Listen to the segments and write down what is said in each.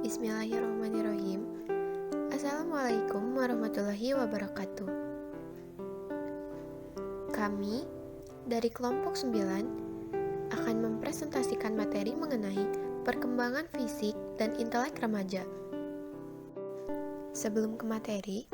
Bismillahirrahmanirrahim. Assalamualaikum warahmatullahi wabarakatuh. Kami dari kelompok 9 akan mempresentasikan materi mengenai perkembangan fisik dan intelek remaja. Sebelum ke materi,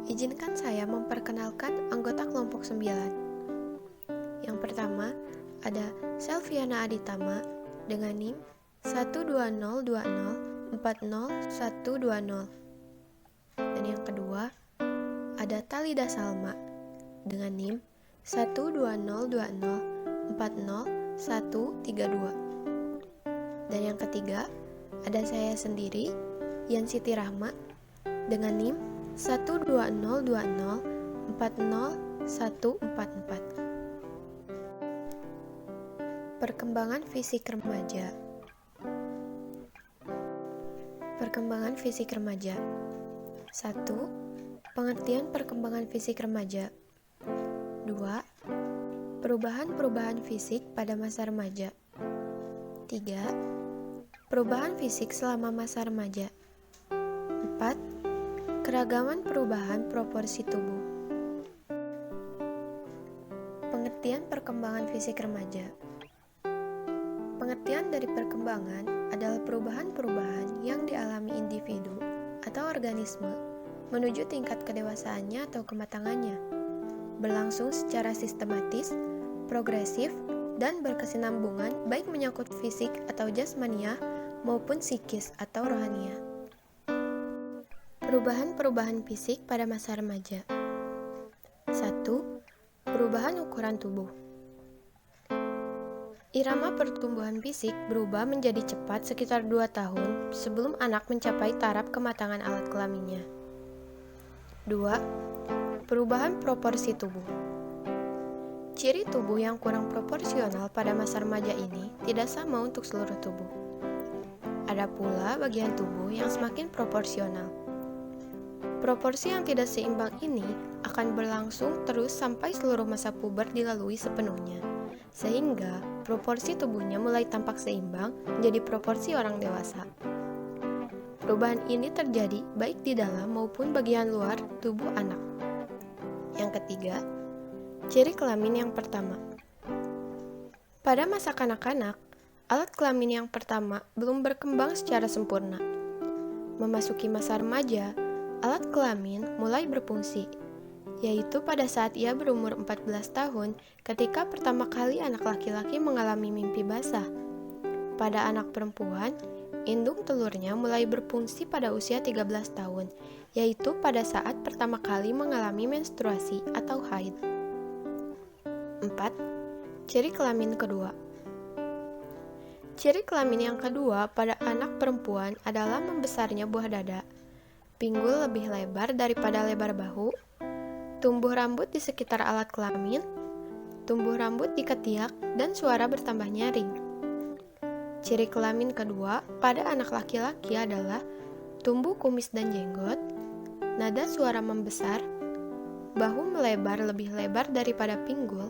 izinkan saya memperkenalkan anggota kelompok 9. Yang pertama, ada Selviana Aditama dengan NIM 12020400120. Dan yang kedua, ada Talida Salma dengan NIM 12020400132. Dan yang ketiga, ada saya sendiri, Yansiti Rahma dengan NIM 12020400144. Perkembangan fisik remaja. Perkembangan fisik remaja. 1. Pengertian perkembangan fisik remaja. 2. Perubahan-perubahan fisik pada masa remaja. 3. Perubahan fisik selama masa remaja. 4. Keragaman perubahan proporsi tubuh. Pengertian perkembangan fisik remaja. Pengertian dari perkembangan adalah perubahan-perubahan yang dialami individu atau organisme menuju tingkat kedewasaannya atau kematangannya, berlangsung secara sistematis, progresif, dan berkesinambungan baik menyangkut fisik atau jasmania maupun psikis atau rohania. Perubahan-perubahan fisik pada masa remaja. 1. Perubahan ukuran tubuh. Irama pertumbuhan fisik berubah menjadi cepat sekitar 2 tahun sebelum anak mencapai taraf kematangan alat kelaminnya. 2. Perubahan proporsi tubuh. Ciri tubuh yang kurang proporsional pada masa remaja ini tidak sama untuk seluruh tubuh. Ada pula bagian tubuh yang semakin proporsional. Proporsi yang tidak seimbang ini akan berlangsung terus sampai seluruh masa puber dilalui sepenuhnya, sehingga proporsi tubuhnya mulai tampak seimbang menjadi proporsi orang dewasa. Perubahan ini terjadi baik di dalam maupun bagian luar tubuh anak. Yang ketiga, ciri kelamin yang pertama. Pada masa kanak-kanak, alat kelamin yang pertama belum berkembang secara sempurna. Memasuki masa remaja, alat kelamin mulai berfungsi, yaitu pada saat ia berumur 14 tahun ketika pertama kali anak laki-laki mengalami mimpi basah. Pada anak perempuan, indung telurnya mulai berfungsi pada usia 13 tahun, yaitu pada saat pertama kali mengalami menstruasi atau haid. 4. Ciri kelamin kedua. Ciri kelamin yang kedua pada anak perempuan adalah membesarnya buah dada, pinggul lebih lebar daripada lebar bahu, tumbuh rambut di sekitar alat kelamin, tumbuh rambut di ketiak, dan suara bertambah nyaring. Ciri kelamin kedua pada anak laki-laki adalah tumbuh kumis dan jenggot, nada suara membesar, bahu melebar lebih lebar daripada pinggul,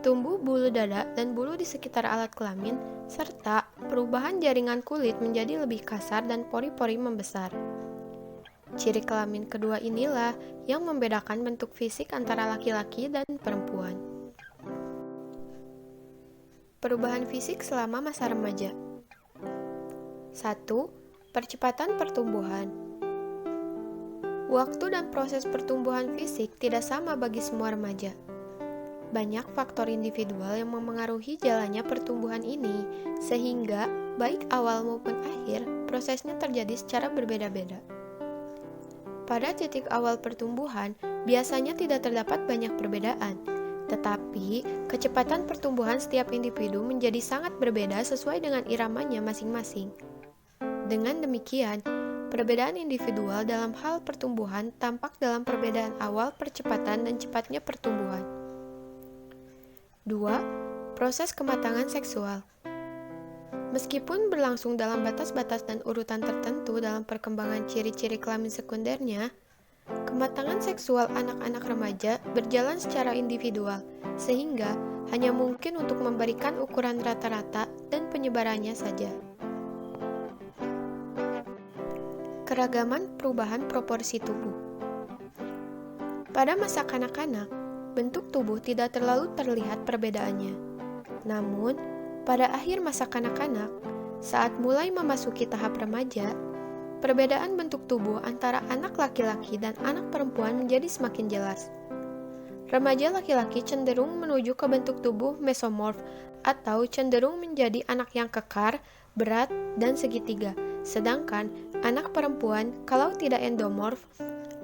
tumbuh bulu dada dan bulu di sekitar alat kelamin, serta perubahan jaringan kulit menjadi lebih kasar dan pori-pori membesar. Ciri kelamin kedua inilah yang membedakan bentuk fisik antara laki-laki dan perempuan. Perubahan fisik selama masa remaja. 1. Percepatan pertumbuhan. Waktu dan proses pertumbuhan fisik tidak sama bagi semua remaja. Banyak faktor individual yang memengaruhi jalannya pertumbuhan ini, sehingga baik awal maupun akhir prosesnya terjadi secara berbeda-beda. Pada titik awal pertumbuhan, biasanya tidak terdapat banyak perbedaan, tetapi kecepatan pertumbuhan setiap individu menjadi sangat berbeda sesuai dengan iramanya masing-masing. Dengan demikian, perbedaan individual dalam hal pertumbuhan tampak dalam perbedaan awal percepatan dan cepatnya pertumbuhan. 2. Proses kematangan seksual. Meskipun berlangsung dalam batas-batas dan urutan tertentu dalam perkembangan ciri-ciri kelamin sekundernya, kematangan seksual anak-anak remaja berjalan secara individual, sehingga hanya mungkin untuk memberikan ukuran rata-rata dan penyebarannya saja. Keragaman perubahan proporsi tubuh. Pada masa kanak-kanak, bentuk tubuh tidak terlalu terlihat perbedaannya. Namun, pada akhir masa kanak-kanak, saat mulai memasuki tahap remaja, perbedaan bentuk tubuh antara anak laki-laki dan anak perempuan menjadi semakin jelas. Remaja laki-laki cenderung menuju ke bentuk tubuh mesomorf atau cenderung menjadi anak yang kekar, berat, dan segitiga. Sedangkan anak perempuan kalau tidak endomorf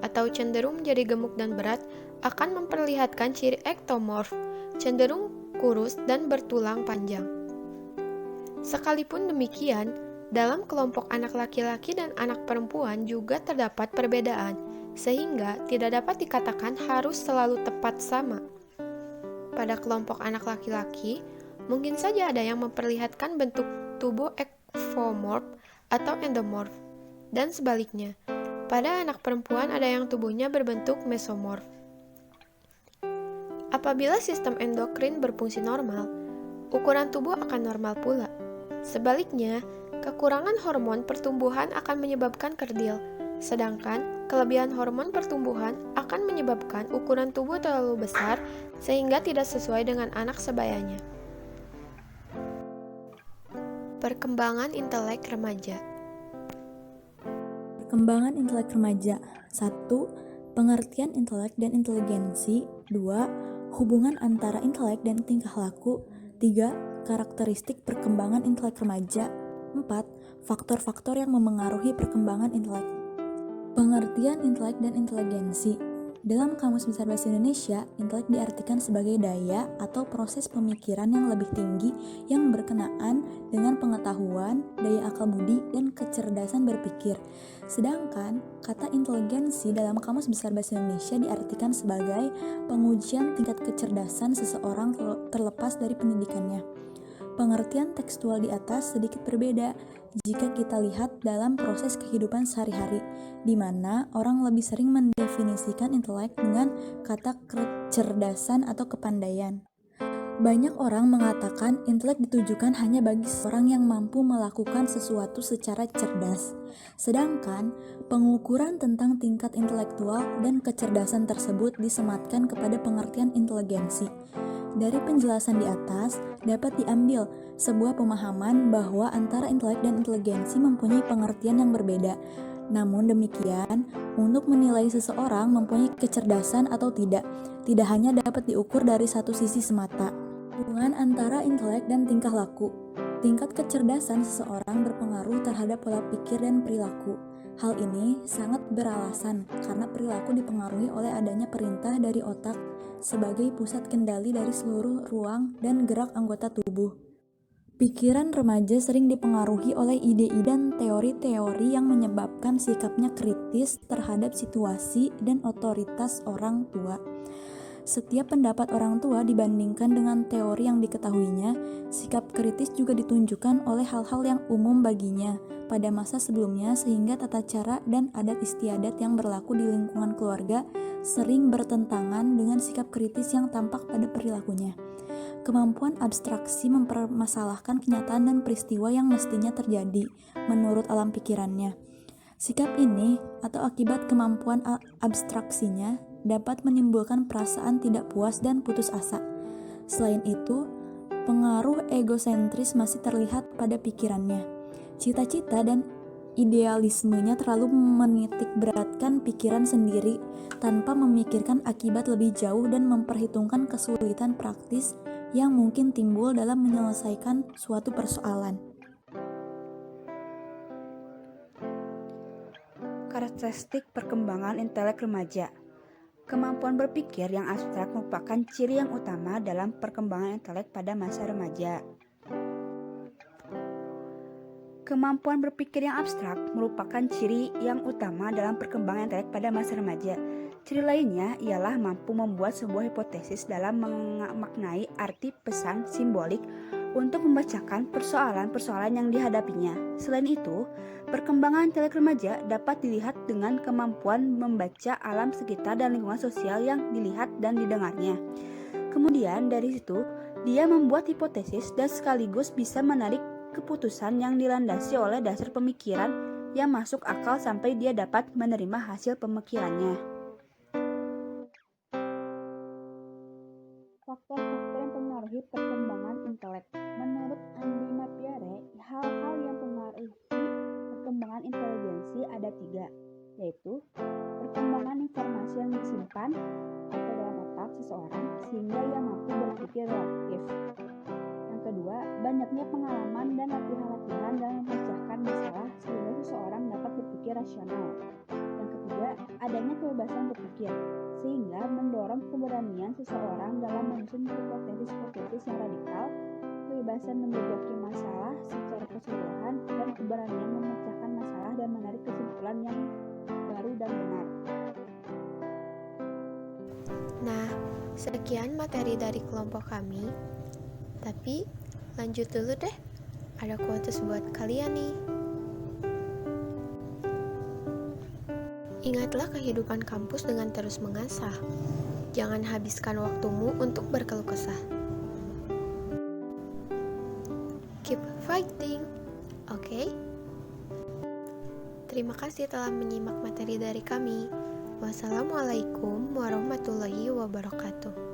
atau cenderung menjadi gemuk dan berat akan memperlihatkan ciri ektomorf, cenderung kurus dan bertulang panjang. Sekalipun demikian, dalam kelompok anak laki-laki dan anak perempuan juga terdapat perbedaan, sehingga tidak dapat dikatakan harus selalu tepat sama. Pada kelompok anak laki-laki, mungkin saja ada yang memperlihatkan bentuk tubuh ektomorf atau endomorf, dan sebaliknya, pada anak perempuan ada yang tubuhnya berbentuk mesomorf. Apabila sistem endokrin berfungsi normal, ukuran tubuh akan normal pula. Sebaliknya, kekurangan hormon pertumbuhan akan menyebabkan kerdil, sedangkan kelebihan hormon pertumbuhan akan menyebabkan ukuran tubuh terlalu besar sehingga tidak sesuai dengan anak sebayanya. Perkembangan intelek remaja. Perkembangan intelek remaja. 1. Pengertian intelek dan inteligensi. 2. Hubungan antara intelek dan tingkah laku. 3. Karakteristik perkembangan intelek remaja. 4. Faktor-faktor yang memengaruhi perkembangan intelek. Pengertian intelek dan inteligensi. Dalam Kamus Besar Bahasa Indonesia, intelek diartikan sebagai daya atau proses pemikiran yang lebih tinggi yang berkenaan dengan pengetahuan, daya akal budi, dan kecerdasan berpikir. Sedangkan kata inteligensi dalam Kamus Besar Bahasa Indonesia diartikan sebagai pengujian tingkat kecerdasan seseorang terlepas dari pendidikannya. Pengertian tekstual di atas sedikit berbeda jika kita lihat dalam proses kehidupan sehari-hari, di mana orang lebih sering mendefinisikan intelek dengan kata kecerdasan atau kepandaian. Banyak orang mengatakan intelek ditujukan hanya bagi seorang yang mampu melakukan sesuatu secara cerdas. Sedangkan pengukuran tentang tingkat intelektual dan kecerdasan tersebut disematkan kepada pengertian inteligensi. Dari penjelasan di atas, dapat diambil sebuah pemahaman bahwa antara intelek dan inteligensi mempunyai pengertian yang berbeda. Namun demikian, untuk menilai seseorang mempunyai kecerdasan atau tidak hanya dapat diukur dari satu sisi semata. Hubungan antara intelek dan tingkah laku. Tingkat kecerdasan seseorang berpengaruh terhadap pola pikir dan perilaku. Hal ini sangat beralasan karena perilaku dipengaruhi oleh adanya perintah dari otak sebagai pusat kendali dari seluruh ruang dan gerak anggota tubuh. Pikiran remaja sering dipengaruhi oleh ide-ide dan teori-teori yang menyebabkan sikapnya kritis terhadap situasi dan otoritas orang tua. Setiap pendapat orang tua dibandingkan dengan teori yang diketahuinya, sikap kritis juga ditunjukkan oleh hal-hal yang umum baginya pada masa sebelumnya, sehingga tata cara dan adat istiadat yang berlaku di lingkungan keluarga sering bertentangan dengan sikap kritis yang tampak pada perilakunya. Kemampuan abstraksi mempermasalahkan kenyataan dan peristiwa yang mestinya terjadi menurut alam pikirannya. Sikap ini atau akibat kemampuan abstraksinya dapat menimbulkan perasaan tidak puas dan putus asa. Selain itu, pengaruh egosentris masih terlihat pada pikirannya. Cita-cita dan idealismenya terlalu menitik beratkan pikiran sendiri tanpa memikirkan akibat lebih jauh dan memperhitungkan kesulitan praktis yang mungkin timbul dalam menyelesaikan suatu persoalan. Karakteristik perkembangan intelek remaja. Kemampuan berpikir yang abstrak merupakan ciri yang utama dalam perkembangan intelek pada masa remaja. Kemampuan berpikir yang abstrak merupakan ciri yang utama dalam perkembangan intelek pada masa remaja. Ciri lainnya ialah mampu membuat sebuah hipotesis dalam memaknai arti pesan simbolik untuk membacakan persoalan-persoalan yang dihadapinya. Selain itu, perkembangan intelek remaja dapat dilihat dengan kemampuan membaca alam sekitar dan lingkungan sosial yang dilihat dan didengarnya. Kemudian dari situ, dia membuat hipotesis dan sekaligus bisa menarik keputusan yang dilandasi oleh dasar pemikiran yang masuk akal sampai dia dapat menerima hasil pemikirannya. Faktor-faktor yang mempengaruhi perkembangan intelek. Menurut Andi Mapiare, hal-hal yang mempengaruhi perkembangan inteligensi ada 3, yaitu perkembangan informasi yang disimpan atau dalam otak seseorang sehingga ia mampu berpikir relatif. Yang kedua, banyaknya pengalaman dan latihan-latihan dalam memecahkan masalah sehingga seseorang dapat berpikir rasional. Yang ketiga, adanya kebebasan berpikir sehingga mendorong keberanian seseorang dalam menyusun hipotesis-hipotesis yang radikal, kebebasan menjajaki masalah secara keseluruhan, dan keberanian memecahkan masalah dan menarik kesimpulan yang baru dan benar. Nah, sekian materi dari kelompok kami. Tapi, lanjut dulu deh. Ada quotes buat kalian nih. Ingatlah kehidupan kampus dengan terus mengasah. Jangan habiskan waktumu untuk berkeluh kesah. Keep fighting, oke? Terima kasih telah menyimak materi dari kami. Wassalamualaikum warahmatullahi wabarakatuh.